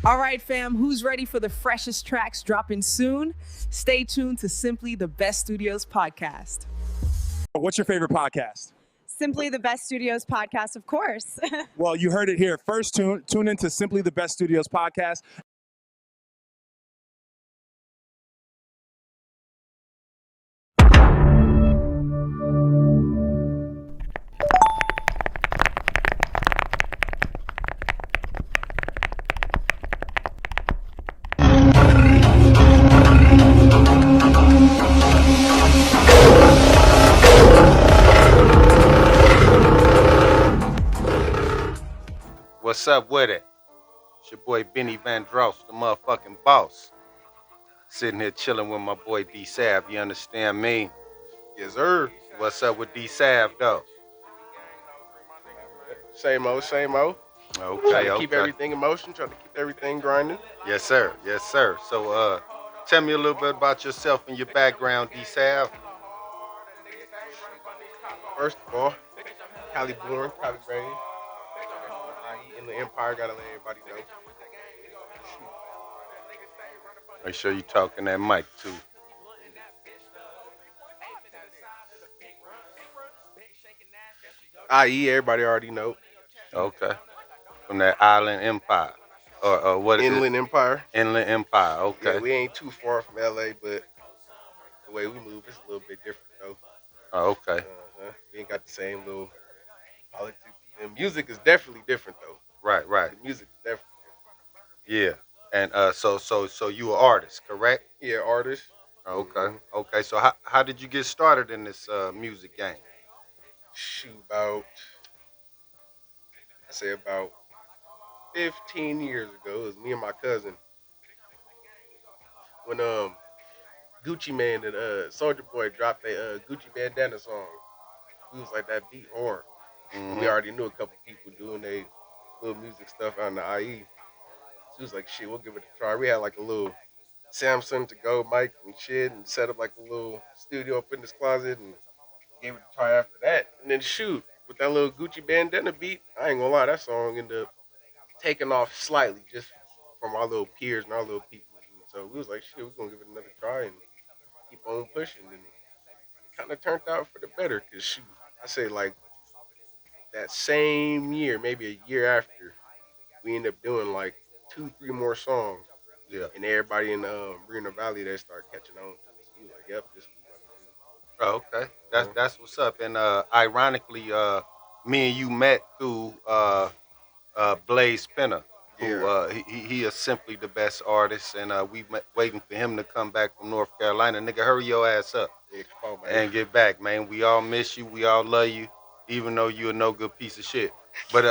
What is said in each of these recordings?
All right, fam, who's ready for the freshest tracks dropping soon? Stay tuned to Simply the Best Studios podcast. What's your favorite podcast? Simply the Best Studios podcast, of course. Well, you heard it here. First, tune into Simply the Best Studios podcast. What's up with it? It's your boy Benny Van Dross, the motherfucking boss. Sitting here chilling with my boy D Sav, you understand me? Yes, sir. What's up with D Sav though? Same old, same old. Okay, Trying to okay. keep everything in motion, trying to keep everything grinding. Yes, sir. Yes, sir. So, tell me a little bit about yourself and your background, D Sav. First of all, Cali born, Cali raised. IE in the Empire, gotta let everybody know. Make sure you talking that mic too. IE, everybody already know. Okay. From that Island Empire. Or what is Inland it? Empire. Inland Empire, okay. Yeah, we ain't too far from LA, but the way we move is a little bit different though. Oh, okay. We ain't got the same little politics. And music is definitely different though. Right. The music is definitely different. Yeah. And so you an artist, correct? Yeah, artist. Okay. Okay. So how did you get started in this music game? Shoot, about 15 years ago, it was me and my cousin. When Gucci Mane and Soulja Boy dropped a Gucci Bandana song, we was like, that beat hard. Mm-hmm. We already knew a couple people doing their little music stuff on the IE. So we was like, shit, we'll give it a try. We had like a little Samsung to go mic and shit, and set up like a little studio up in this closet, and gave it a try after that. And then shoot, with that little Gucci Bandana beat, I ain't gonna lie, that song ended up taking off slightly just from our little peers and our little people. And so we was like, shit, we're gonna give it another try and keep on pushing. And it kind of turned out for the better, because shoot, I say like that same year, maybe a year after, we ended up doing like 2-3 more songs. Yeah. And everybody in Reno Valley, they started catching on to us. We like, yep, this is what Oh, okay. That's what's up. And ironically, me and you met through Blaze Spinner, who he is simply the best artist, and we waiting for him to come back from North Carolina. Nigga, hurry your ass up come on, man. and get back, man. We all miss you. We all love you, even though you're a no good piece of shit. But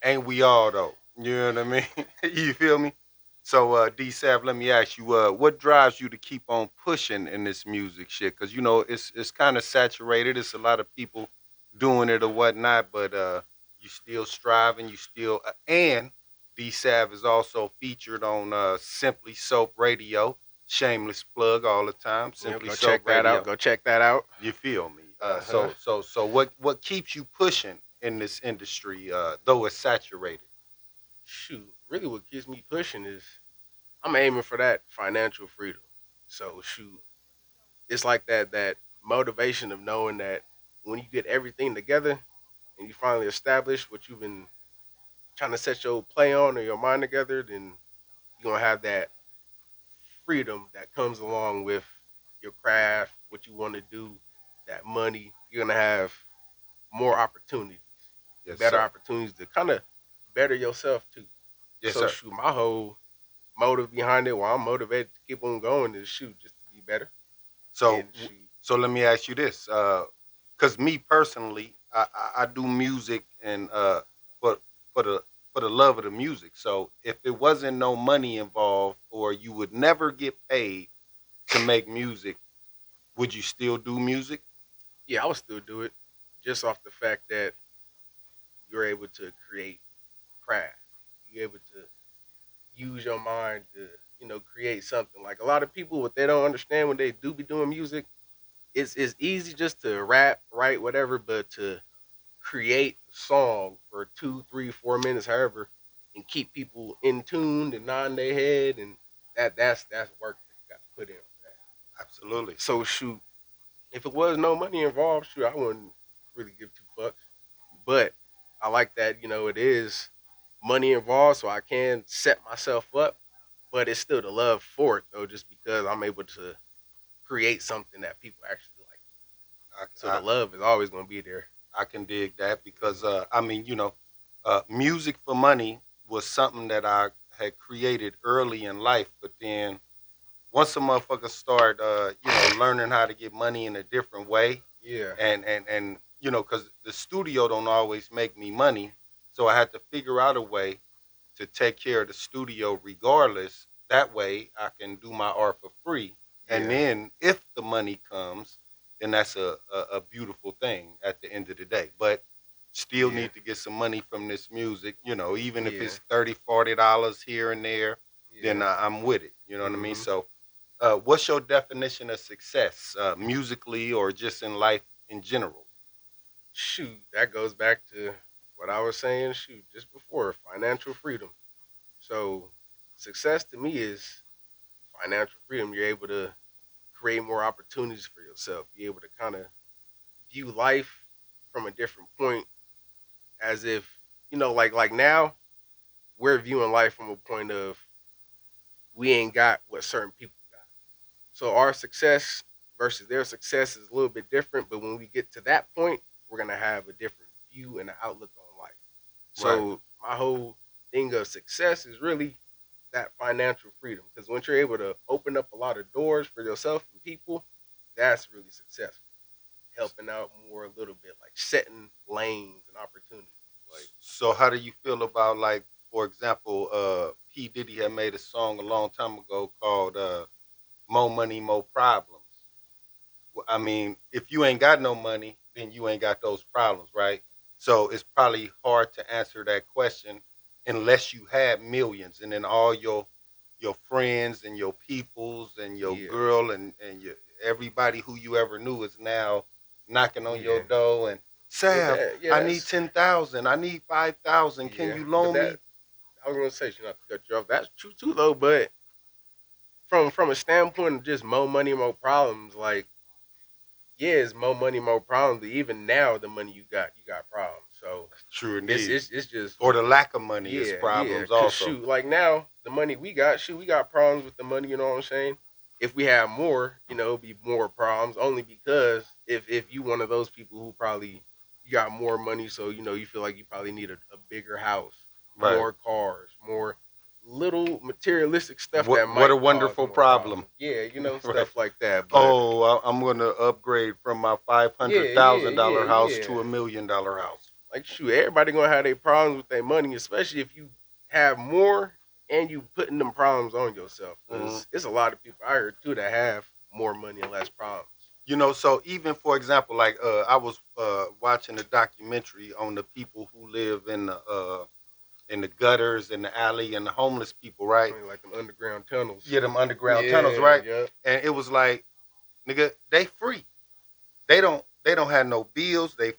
ain't we all though? You know what I mean? You feel me? So D Sav, let me ask you, what drives you to keep on pushing in this music shit? Because you know it's kind of saturated. It's a lot of people doing it or whatnot, but you still striving. You still and D Sav is also featured on Simply Soap Radio. Shameless plug all the time. Simply go Soap check that Radio. out. Go check that out. You feel me? So what keeps you pushing in this industry, though it's saturated? Shoot, really what keeps me pushing is I'm aiming for that financial freedom. So shoot, it's like that motivation of knowing that when you get everything together and you finally establish what you've been trying to set your play on or your mind together, then you're gonna have that freedom that comes along with your craft, what you want to do, that money. You're gonna have more opportunities, better opportunities to kind of better yourself too. Yes, so sir. shoot, my whole motive behind it, why I'm motivated to keep on going, is shoot, just to be better. So And shoot, so let me ask you this, because me personally, I do music and for for the for the love of the music. So if it wasn't no money involved, or you would never get paid to make music, would you still do music? yeah, I would still do it just off the fact that you're able to create craft. You're able to use your mind to, create something. Like a lot of people, what they don't understand when they do be doing music, it's easy just to rap, write, whatever, but to create a song for 2, 3, 4 minutes, however, and keep people in tune and nod their head, and that's work that you got to put in for that. Absolutely. So shoot, if it was no money involved, shoot, I wouldn't really give two fucks. But I like that, it is money involved, so I can set myself up. But it's still the love for it though, just because I'm able to create something that people actually like. I, So the I, love is always gonna be there. I can dig that because I mean, music for money was something that I had created early in life, but then once a motherfucker start, learning how to get money in a different way, Yeah, and because the studio don't always make me money, so I had to figure out a way to take care of the studio regardless. That way I can do my art for free. And yeah, then if the money comes, then that's a beautiful thing at the end of the day. But still yeah, need to get some money from this music, even if yeah, it's $30, $40 here and there, then yeah. I'm with it. You know what I mean? Hmm. So what's your definition of success, musically or just in life in general? Shoot, that goes back to what I was saying. Shoot, just before financial freedom. So success to me is financial freedom. You're able to create more opportunities for yourself. You're able to kind of view life from a different point, as if like now we're viewing life from a point of we ain't got what certain people got. So our success versus their success is a little bit different. But when we get to that point, we're gonna have a different view and an outlook on life. Right. So my whole thing of success is really that financial freedom. Because once you're able to open up a lot of doors for yourself and people, that's really successful. Helping out more a little bit, like setting lanes and opportunities. Like, So how do you feel about, like, for example, P Diddy had made a song a long time ago called "More Money, More Problems." I mean, if you ain't got no money, then you ain't got those problems, right? So it's probably hard to answer that question unless you had millions, and then all your friends and your peoples and your yeah, girl and your everybody who you ever knew is now knocking on your yeah. door and But Sav, that, yeah, I need that's 10,000, I need 5,000. Can yeah. you But loan me? that I was gonna say, should not to cut you off. That's true too, though. But from a standpoint of just more money, more problems, like yeah, it's more money, more problems. But even now, the money you got problems. So True it's indeed. it's it's just Or the lack of money is yeah, yeah. problems Cause also. shoot, like now the money we got, shoot, we got problems with the money. You know what I'm saying? If we have more, it'd be more problems. Only because if you one of those people who probably you got more money, so you feel like you probably need a bigger house, Right. more cars, more little materialistic stuff that What a might cause wonderful more problem. problems. Yeah, Right. stuff like that. But Oh, I'm going to upgrade from my five hundred yeah, yeah, thousand yeah, dollar house to yeah. $1 million house. Like shoot, everybody gonna have their problems with their money, especially if you have more and you putting them problems on yourself. Mhm. Because it's a lot of people I heard too that have more money and less problems. So even for example, like I was watching a documentary on the people who live in the gutters and the alley and the homeless people, I right? mean, like them underground tunnels. Yeah, them underground tunnels, Yeah, right? yep, And it was like, nigga, they free. They don't have no bills. They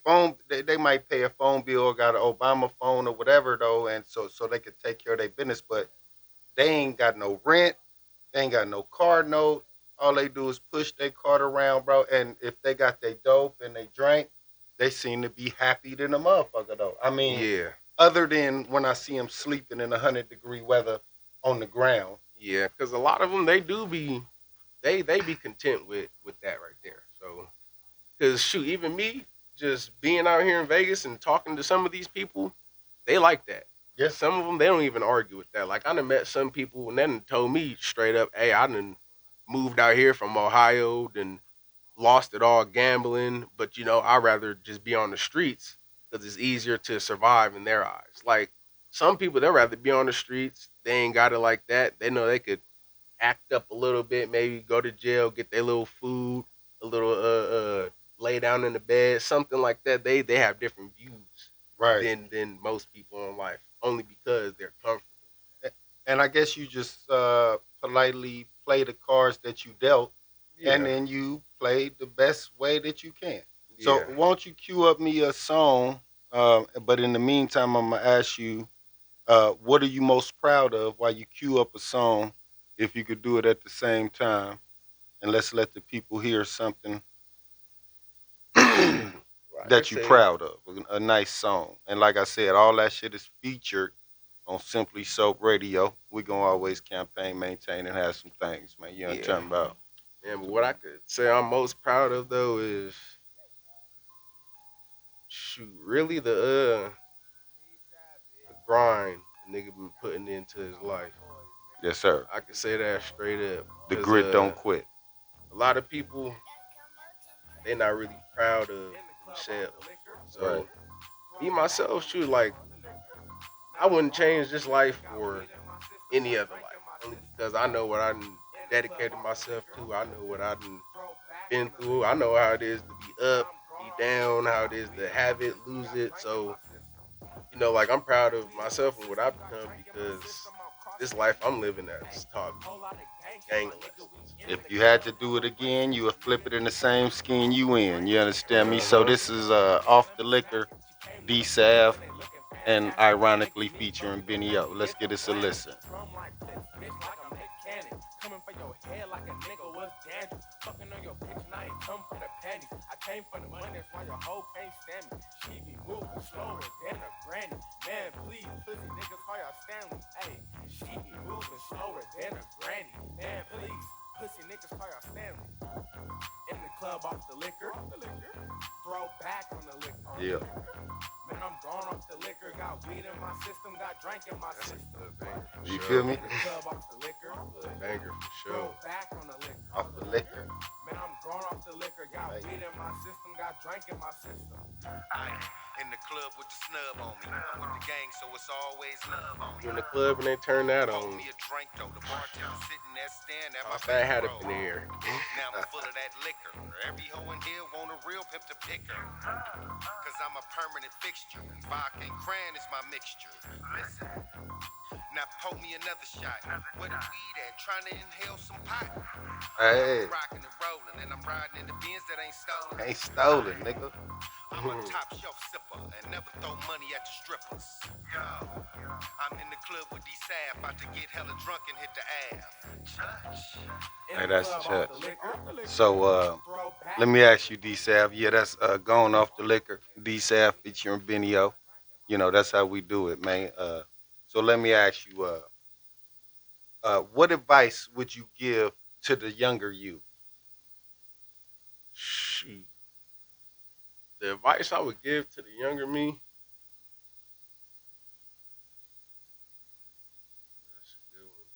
might pay a phone bill or got an Obama phone or whatever though, and so they could take care of their business, but they ain't got no rent. They ain't got no car note. All they do is push their cart around, bro. And if they got their dope and they drink, they seem to be happy than a motherfucker, though. I mean, yeah, other than when I see them sleeping in 100-degree weather on the ground. yeah. Because a lot of them they do be they be content with that right there. So because shoot, even me just being out here in Vegas and talking to some of these people, they like that. Yeah, Some of them they don't even argue with that. Like I done met some people and then told me straight up, "Hey, I done moved out here from Ohio, then lost it all gambling, but I'd rather just be on the streets because it's easier to survive in their eyes." Like some people, they'd rather be on the streets. They ain't got it like that. They know they could act up a little bit, maybe go to jail, get their little food, a little lay down in the bed, something like that. They have different views right. than most people in life, only because they're comfortable. And I guess you just politely play the cards that you dealt, and Yeah, then you play the best way that you can. So yeah. won't you cue up me a song? But in the meantime, I'm gonna ask you What are you most proud of while you cue up a song? If you could do it at the same time, and let's let the people hear something Well, I could that you say, proud of, a nice song. And like I said, all that shit is featured on Simply Soap Radio. We gonna always campaign, maintain, and have some things, man. You know what I'm yeah, talking about? man. But what I could say I'm most proud of though is shoot, really the grind the nigga been putting into his life. Yes, sir. I could say that straight up The because grit don't quit. a lot of people they not really proud of themselves. Right. So me myself, shoot, like I wouldn't change this life for any other life. Only because I know what I done dedicated myself to. I know what I done been through. I know how it is to be up, be down, how it is to have it, lose it. So, like I'm proud of myself and what I've become because this life I'm living has taught me gang of lessons. If you had to do it again, you would flip it in the same skin you in. You understand me? So Uh-huh. this is off the liquor, D Sav, and ironically featuring Benny O. Let's get us a listen. Coming for your head like a nigga was dandruff. Fucking on your bitch and I ain't come for the panties. I came for the money, that's why your hoe can't stand me. She be moving slower than a granny. Man, please, pussy niggas call y'all Stanley. Hey, she be moving slower than a granny. Man, please, pussy niggas call y'all Stanley. In the club off the liquor. Throw back on the liquor. Yeah. Man, I'm gone off the liquor. Got weed in my system, got drink in my That's a system. good banger for You sure. feel me? Good banger for sure. Back on the liquor. Off the liquor. Man, I'm gone off the liquor. Got weed in my system, got drink in my system. In the club with the snub on me. I'm with the gang, so it's always love on me. You in the club and they turn that Pour on. me a drink though. The bartender sitting there staring at my Toss that hat up bankroll. in the air. Now I'm full of that liquor. Every hoe in here want a real pimp to pick her. Cause I'm a permanent fixture. Vodka and cran is my mixture. Listen. Now pour me another shot. Where the weed at? Trying to inhale some pot. Hey. I'm rocking and rolling, and I'm riding in the Benz that ain't stolen. Ain't stolen, nigga. I'm a top shelf sipper and never throw money at the strippers. Yo, I'm in the club with D-Sab, about to get hella drunk and hit the Ave. Hey, that's church. So, let me ask you, D-Sav. Yeah, that's going off the liquor. D-Sav featuring Benny O. You know, that's how we do it, man. So let me ask you, what advice would you give to the younger you? Shoot. The advice I would give to the younger me. That's a good one.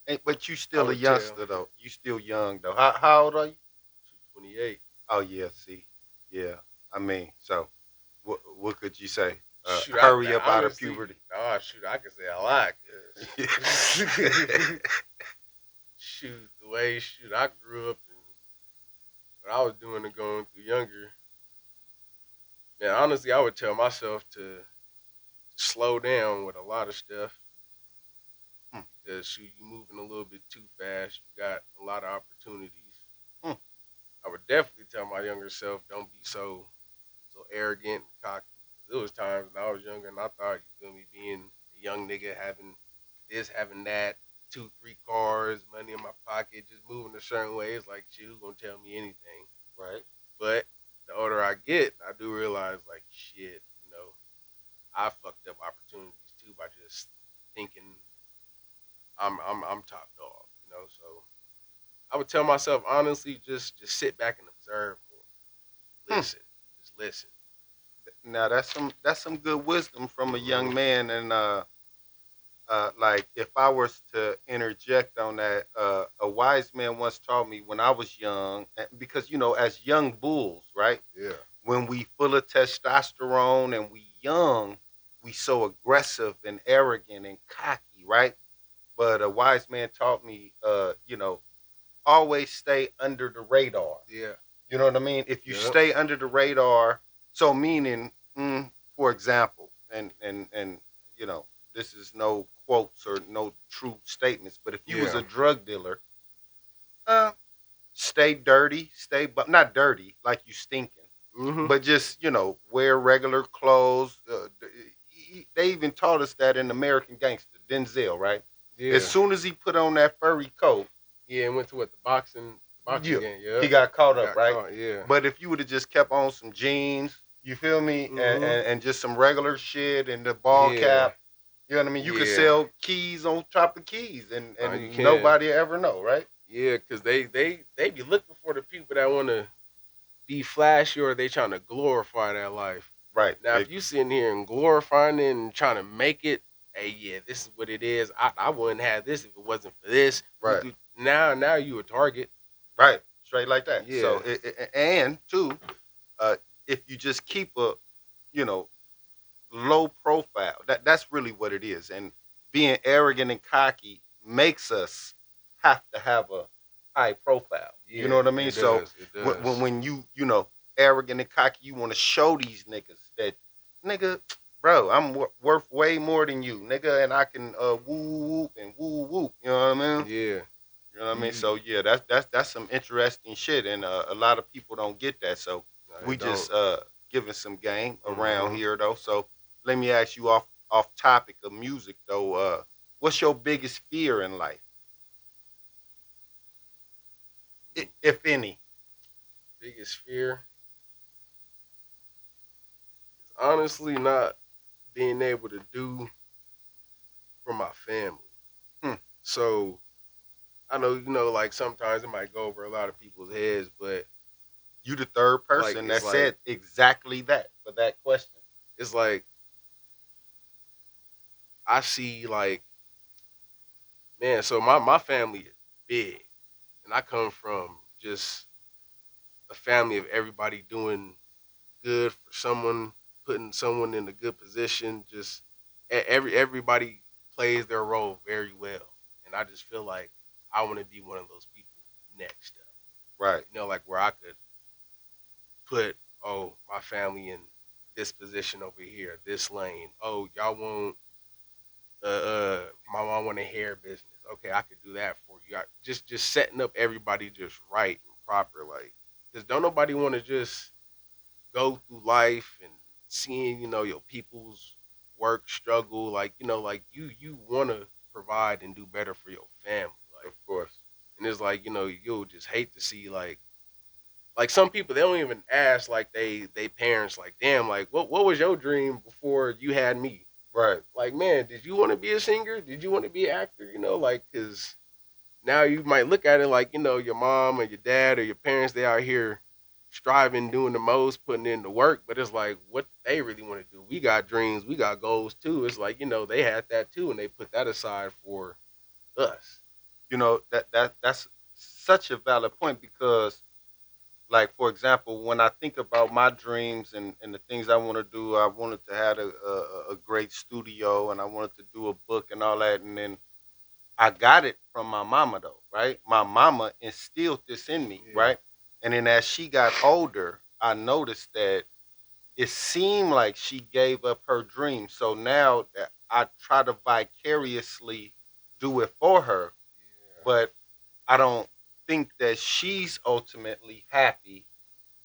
Hey, but you I still a would youngster, though. You still young, though. How old are you? 28. Oh, yeah, see. Yeah. I mean, so what could you say? Shoot, Hurry up out of honestly, puberty. Oh, shoot, I could say a lot. 'Cause shoot, the way I grew up and what I was doing and going through younger. Man, honestly, I would tell myself to slow down with a lot of stuff Hmm. because shoot, you moving a little bit too fast. You got a lot of opportunities. Hmm. I would definitely tell my younger self, don't be so arrogant and cocky. There was times when I was younger and I thought, you feel me, being a young nigga having this, having that, 2, 3 cars, money in my pocket, just moving a certain way. It's like, shit, who's gonna tell me anything? Right. But the older I get, I do realize, like, shit, I fucked up opportunities too by just thinking I'm top dog, So I would tell myself honestly, just sit back and observe more. Listen, just listen. Now that's some good wisdom from a young man, and like if I was to interject on that, a wise man once taught me when I was young, because as young bulls, right? Yeah. When we full of testosterone and we young, we so aggressive and arrogant and cocky, right? But a wise man taught me, always stay under the radar. Yeah. You know what I mean? If you Yep. stay under the radar, so meaning, for example, and this is no quotes or no true statements, but if you was Yeah. a drug dealer, uh, stay dirty, but not dirty like you stinking, Mm-hmm. but just wear regular clothes. they even taught us that in American Gangster, Denzel, right? Yeah. As soon as he put on that furry coat, Yeah, and went to what the boxing yeah, game. Yeah, he got caught He up, got right? caught, yeah. But if you would have just kept on some jeans, you feel me, and just some regular shit and the ball Yeah. cap, you know what I mean? You could Yeah. sell keys on top of keys, and You can. nobody ever know, right? Yeah, because they be looking for the people that want to be flashy or they trying to glorify that life. Right. Now, if you sitting here and glorifying it and trying to make it, hey, yeah, this is what it is. I wouldn't have this if it wasn't for this. Right. Now you a target. Right. Straight like that. Yeah. So, and two, uh, if you just keep a, you know, low profile, that's really what it is. And being arrogant and cocky makes us have to have a high profile. You know what I mean? It So does, it does. when you know, arrogant and cocky, you want to show these niggas that, nigga, bro, I'm worth way more than you, nigga, and I can woo whoop and woo whoop. You know what I mean? Yeah. You know what I mean? So yeah, that's some interesting shit, and a lot of people don't get that. So No, we they just don't. giving some game around Mhm. here though. So let me ask you off topic of music though. What's your biggest fear in life, if any? Biggest fear is honestly not being able to do for my family. Hmm. So I know, like sometimes it might go over a lot of people's heads, but You the third like person that it's said like exactly that for that question. it's like I see like, man, so my family is big and I come from just a family of everybody doing good for someone, putting someone in a good position. Just everybody plays their role very well, and I just feel like I want to be one of those people next up. Right. Like where I could put my family in this position over here, this lane. Oh, y'all want my mom want a hair business. Okay, I could do that for you. Just setting up everybody just right and proper, like because don't nobody want to just go through life and seeing your people's work struggle like you want to provide and do better for your family Of like course. and it's like you'll just hate to see like some people they don't even ask like they parents like damn like what was your dream before you had me Right. like man did you want to be a singer did you want to be an actor like because now you might look at it like your mom or your dad or your parents they out here striving doing the most putting in the work but it's like what they really want to do we got dreams we got goals too it's like they had that too and they put that aside for us You know that's such a valid point because, like, for example, when I think about my dreams and the things I want to do, I wanted to have a great studio and I wanted to do a book and all that. And then I got it from my mama, though, right? My mama instilled this in me, Yeah. right? And then as she got older, I noticed that it seemed like she gave up her dream. So now that I try to vicariously do it for her, but I don't think that she's ultimately happy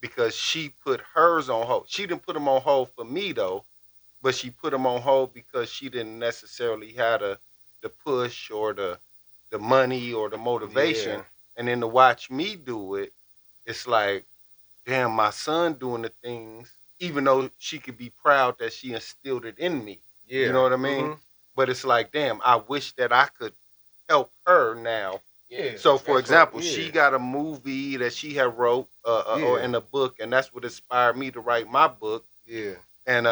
because she put hers on hold. She didn't put them on hold for me though, but she put them on hold because she didn't necessarily have the push or the money or the motivation. Yeah. And then to watch me do it, it's like, damn, my son doing the things, even though she could be proud that she instilled it in me. Yeah. You know what I mean? But it's like, damn, I wish that I could help her now. Yeah. So, for example, she got a movie that she had wrote or in a book, and that's what inspired me to write my book. Yeah. And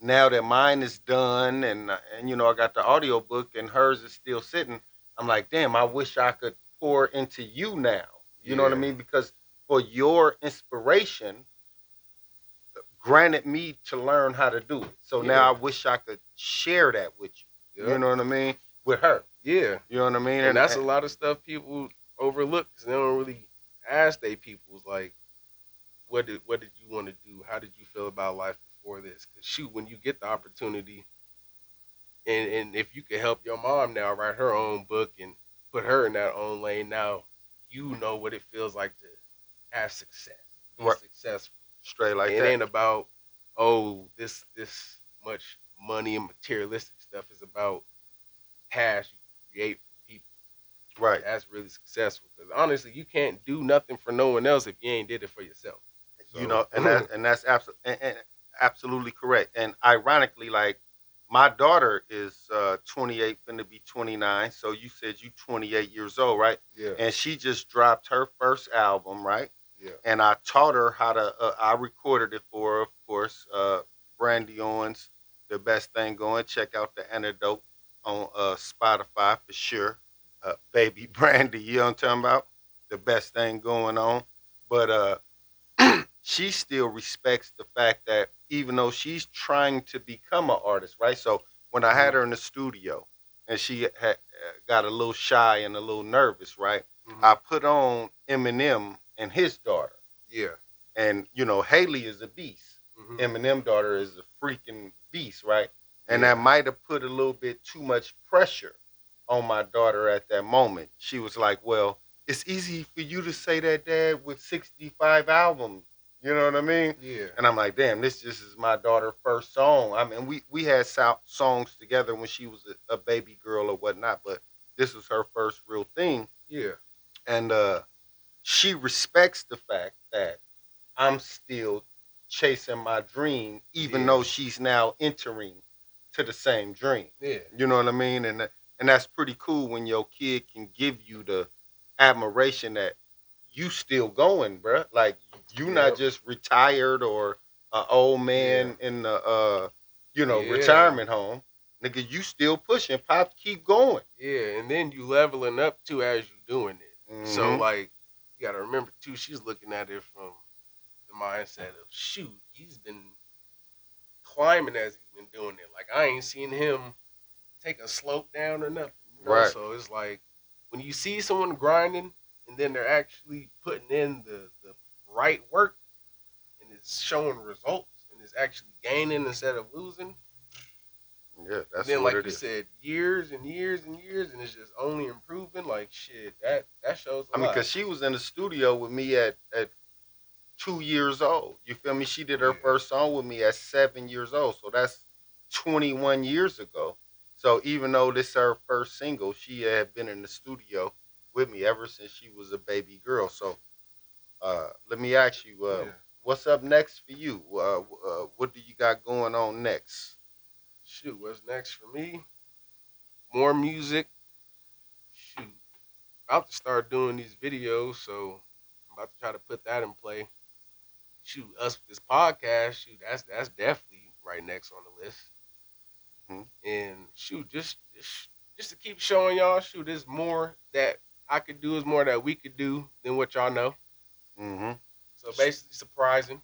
now that mine is done, and I got the audio book, and hers is still sitting, I'm like, damn, I wish I could pour into you now. You know what I Yeah. mean? Because for your inspiration, granted me to learn how to do it. So now I wish I could share that with you. You know what I mean? With her. Yeah. You know what I mean? And that's a lot of stuff people overlook because they don't really ask their peoples like, what did you want to do? How did you feel about life before this? Because shoot, when you get the opportunity, and if you could help your mom now write her own book and put her in that own lane, now you know what it feels like to have success, be Right. successful. Straight like It that. ain't about this much money and materialistic stuff. It's about passion you create for people. Right. That's really successful. Because honestly, you can't do nothing for no one else if you ain't did it for yourself. You So know, and that's and absolutely correct. And ironically, like my daughter is 28, finna be 29. So you said you 28 years old, right? yeah, And she just dropped her first album, right? yeah, And I taught her how to. I recorded it for her, of course. Brandy Owens, the best thing going. Check out the antidote on Spotify for sure. Baby Brandy, you know what I'm talking about? The best thing going on. But she still respects the fact that even though she's trying to become an artist, right? So when I hmm had her in the studio and she had got a little shy and a little nervous, right? hmm I put on Eminem and his daughter, yeah, and you know Haley is a beast. hmm Eminem daughter is a freaking beast, right? And that yeah, might have put a little bit too much pressure on my daughter at that moment. She was like, "Well, it's easy for you to say that, Dad, with 65 albums." You know what I mean? yeah, And I'm like, "Damn, this just is my daughter's first song." I mean, we had songs together when she was a baby girl or whatnot, but this was her first real thing, yeah, and she respects the fact that I'm still chasing my dream, even yeah, though she's now entering to the same dream. yeah, You know what I mean? And that's pretty cool when your kid can give you the admiration that you still going, bruh. Like you not yep, just retired or an old yeah, man in the yeah, retirement home. Nigga, you still pushing. Pops, keep going. yeah. And then you leveling up too as you doing it. So Mm-hmm. like, you got to remember too. She's looking at it from the mindset of shoot, he's been climbing as he's been doing it. Like I ain't seen him take a slope down or nothing, you know. Right. So it's like when you see someone grinding and then they're actually putting in the right work and it's showing results and it's actually gaining instead of losing. Yeah, And that's then what like it you is. said, years and years and years and it's just only improving. Like shit, that shows a I mean, lot. cause she was in the studio with me at 2 years old. You feel me? She did her Yeah, first song with me at 7 years old. So that's 21 years ago. So even though this is her first single, she had been in the studio with me ever since she was a baby girl. So let me ask you, yeah. what's up next for you? What do you got going on next? Shoot, what's next for me? More music. Shoot, about to start doing these videos, so I'm about to try to put that in play. Shoot, us with this podcast, shoot, that's definitely right next on the list. Hmm. And shoot, just to keep showing y'all, shoot, there's more that I could do, is more that we could do than what y'all know. Hmm. So basically, surprising.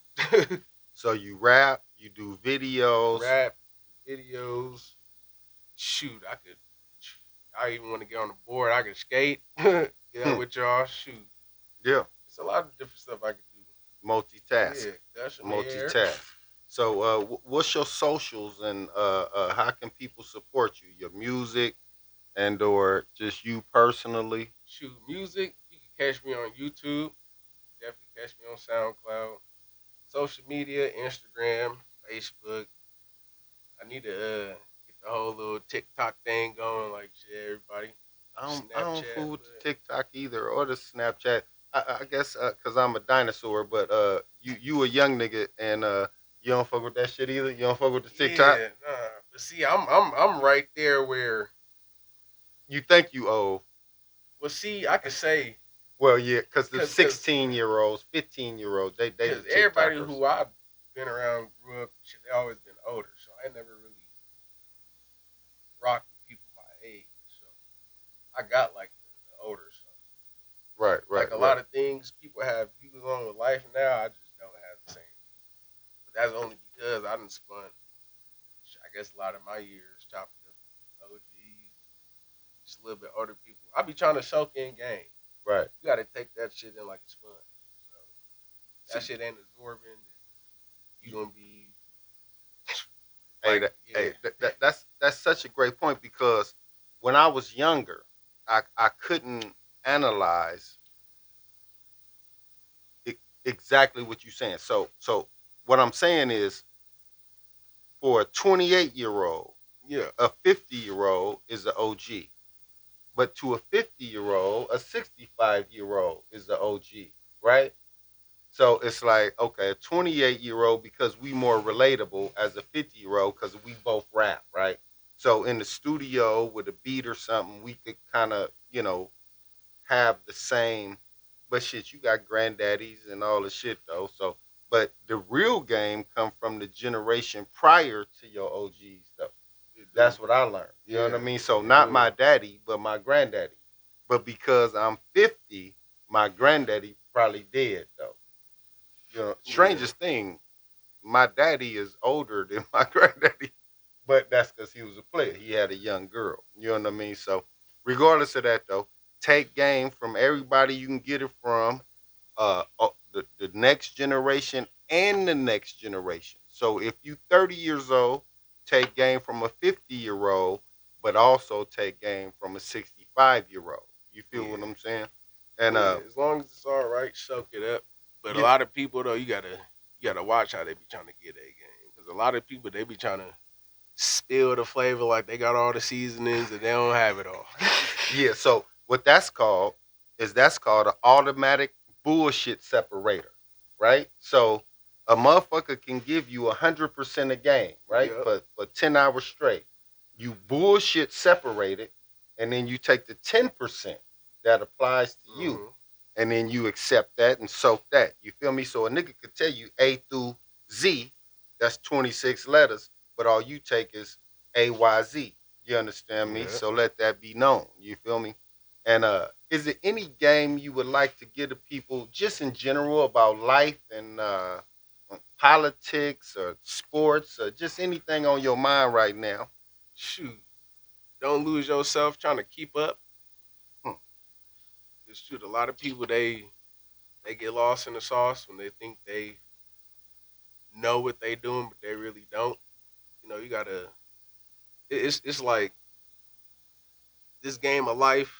So you rap, you do videos. Rap, videos. Shoot, I even want to get on the board. I could skate. Get up Hmm. with y'all. Shoot, Yeah, it's a lot of different stuff I could do. multitask, Yeah, that's in the air. multitask. So, what's your socials and how can people support you? Your music and or just you personally? Shoot, music. You can catch me on YouTube. Definitely catch me on SoundCloud. Social media, Instagram, Facebook. I need to get the whole little TikTok thing going, like shit, everybody. I don't Snapchat, fool with the but TikTok either or the Snapchat. I guess because I'm a dinosaur, but you a young nigga and you don't fuck with that shit either. You don't fuck with the TikTok. yeah, nah. But see, I'm right there where. You think you old? Well, see, I could say Well, yeah, because the because 16-year-olds, 15-year-olds, they the because everybody TikTokers. who I've been around grew up, shit, they always been older, so I never really rocked with people my age. So I got like the older stuff. Right, right, Like a right. lot of things people have views on with life now, I just don't have the same. But that's only because I done spun, I guess, a lot of my years chopping up OGs, just a little bit older people. I be trying to soak in game. Right. You got to take that shit in like a sponge. So See, that shit ain't absorbing. You gonna be hey, like, yeah, that's such a great point because when I was younger, I couldn't analyze exactly what you're saying. So what I'm saying is for a 28-year-old, Yeah. a 50-year-old is an OG. But to a 50-year-old, a 65-year-old is the OG, right? So it's like, okay, a 28-year-old because we more relatable as a 50-year-old because we both rap, right? So in the studio with a beat or something, we could kind of, have the same. But shit, you got granddaddies and all the shit though. So, but the real game come from the generation prior to your OGs though. That's what I learned. You know what I mean? So not my daddy, but my granddaddy. But because I'm 50, my granddaddy probably dead though. Strangest thing, my daddy is older than my granddaddy, but that's because he was a player. He had a young girl. You know what I mean? So regardless of that though, take game from everybody you can get it from, the next generation and the next generation. So if you 30 years old, take game from a 50-year-old, but also take game from a 65-year-old. You feel what I'm saying? And As long as it's all right, soak it up. But a yeah, lot of people though, you gotta watch how they be trying to get a game because a lot of people they be trying to spill the flavor like they got all the seasonings and they don't have it all. yeah. So what that's called an automatic bullshit separator, right? So a motherfucker can give you 100% a game, right? Yep. For 10 hours straight. You bullshit separate it, and then you take the 10% that applies to you, and then you accept that and soak that. You feel me? So a nigga could tell you A through Z, that's 26 letters, but all you take is AYZ. You understand me? Yeah. So let that be known. You feel me? And is it any game you would like to give to people just in general about life and politics or sports or just anything on your mind right now? Shoot, don't lose yourself trying to keep up. Hmm. Just shoot, a lot of people they get lost in the sauce when they think they know what they doing, but they really don't. You gotta. It's like this game of life,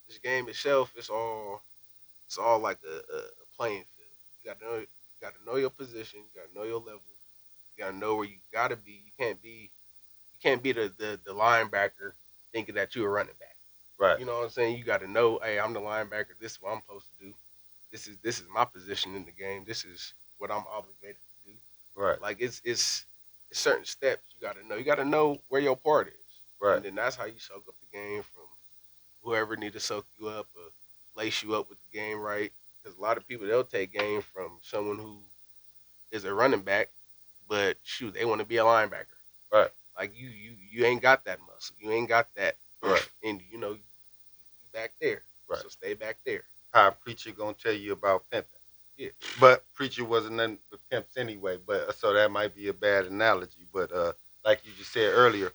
this game itself. It's all like a playing field. You gotta know your position. You gotta know your level. You gotta know where you gotta be. You can't be the linebacker thinking that you're a running back. Right, You know what I'm saying? You gotta know, hey, I'm the linebacker. This is what I'm supposed to do. This is my position in the game. This is what I'm obligated to do. right, Like it's certain steps you gotta know. You gotta know where your part is, right, and then that's how you soak up the game from whoever need to soak you up or lace you up with the game right. Because a lot of people they'll take game from someone who is a running back, but shoot, they want to be a linebacker. right, Like you ain't got that muscle. You ain't got that. right, And you back there. right. So stay back there. How a preacher gonna tell you about pimping? Yeah. But preacher wasn't nothing but pimps anyway. But so that might be a bad analogy. But like you just said earlier,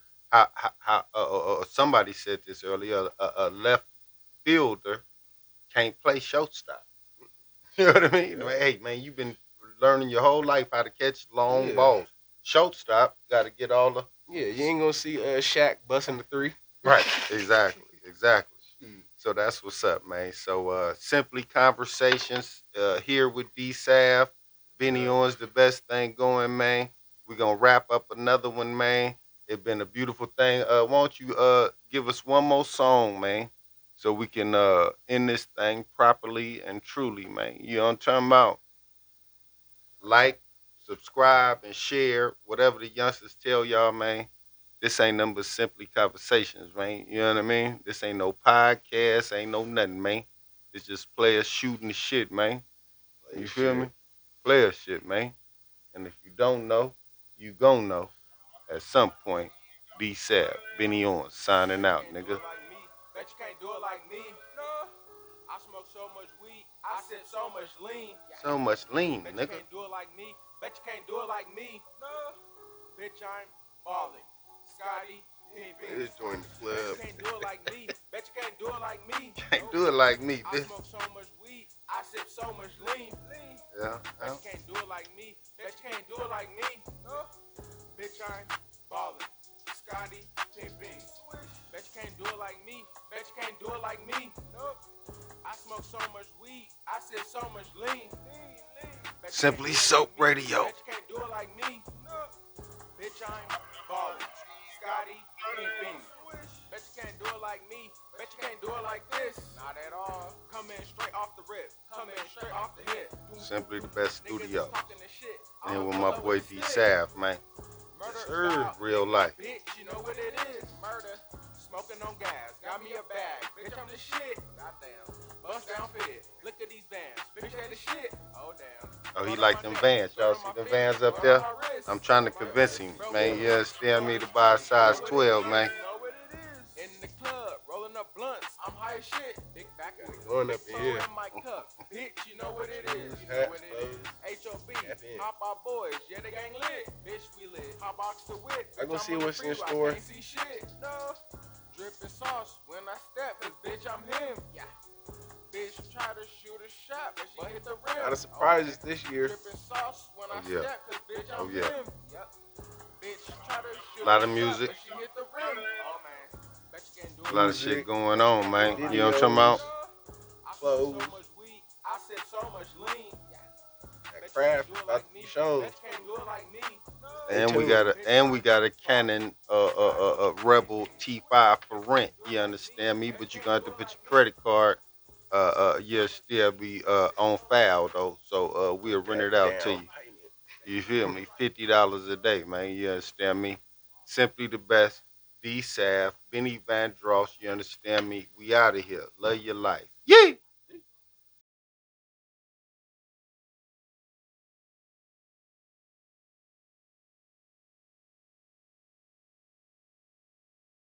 somebody said this earlier. A left fielder can't play shortstop. You know what I mean? Like, hey man, you've been learning your whole life how to catch long Yeah. balls. Shortstop got to get all the Yeah, you ain't gonna see Shaq busting the three. right. Exactly. So that's what's up, man. So simply conversations here with D Sav. Benny Owens, the best thing going, man. We're gonna wrap up another one, man. It's been a beautiful thing. Why don't you give us one more song, man, so we can end this thing properly and truly, man. You know what I'm talking about? Like, subscribe, and share. Whatever the youngsters tell y'all, man. This ain't nothing but simply conversations, man. You know what I mean? This ain't no podcast, ain't no nothing, man. It's just players shooting the shit, man. You feel me? Player shit, man. And if you don't know, you gon' know at some point. Be sad. Benny Owens signing out, nigga. Bet you can't do it like me. No. I smoke so much weed. I sip so much lean. So much lean, Bet you nigga. can't do it like me. Bet you can't do it like me. No. Bitch, I'm ballin'. Scotty, It's join the Bet club. you can't do it like me. Bet you can't do it like me. Can't do it like me, I bitch. smoke so much weed. I sip so much lean. Yeah. Bet you can't do it like me. Bet you can't do it like me. No. Bitch, I'm ballin'. Scotty, pimpin'. Bet you can't do it like me. Bet you can't do it like me. Nope. I smoke so much weed. I sip so much lean. Bet you Simply can't do it Soap like me. Radio. Bet you can't do it like me. Nope. Bitch, I'm can't do it like this. Not at all. Come in straight off the rip. Come in straight off the hit. Simply the best Niggas studio. is talking this shit. And I'ma with pull my up boy with a D stick. Sav, man. Murder Sir, style, real life. bitch, you know what it is. Murder. Smoking on gas. Got me a bag. Bitch, I'm the shit. Goddamn. Bust down fit. Look at these bands. Bitch, they the shit. Oh, damn. Oh, he like them Vans. Y'all see them Vans up there? I'm trying to convince him, man. You understand me to buy a size 12, man. You know what it is. In the club, rolling up blunts. I'm high as shit. Big backwards. Going up in Big here. toe in my cup. Bitch, you know what it is. You know Hat, what it is. H.O.B. Tap in. Hop our boys. Yeah, they gang lit. Bitch, we lit. Hot box to wit. I go Bitch, see I'm on what's the in freeway. store. I can't see shit. No. Dripping sauce when I step. Cause bitch, I'm him. Yeah. Bitch, try to shoot a shot, but she hit the rim. Lot of surprises this year. Dripping sauce when I yeah. step. Cause bitch, I'm Oh, yeah. him. Yep. Bitch, try to shoot Lot a of shot, music. but she hit the rim. Oh, man. Bet you can't do it. A lot of shit going on, man. You know what I'm talking about? I Clothes. sip so much weed. I sip so much lean. That craft about to be shown. Bet you can't do it like me. And we tuned. got a Canon Rebel T5 for rent. You understand me? But you gonna have to put your credit card. You'll still be on file though. So we'll rent it out to Down you. payment. You feel me? $50 a day, man. You understand me? Simply the best. D Sav, Benny Van Dross. You understand me? We out of here. Love your life. Yee!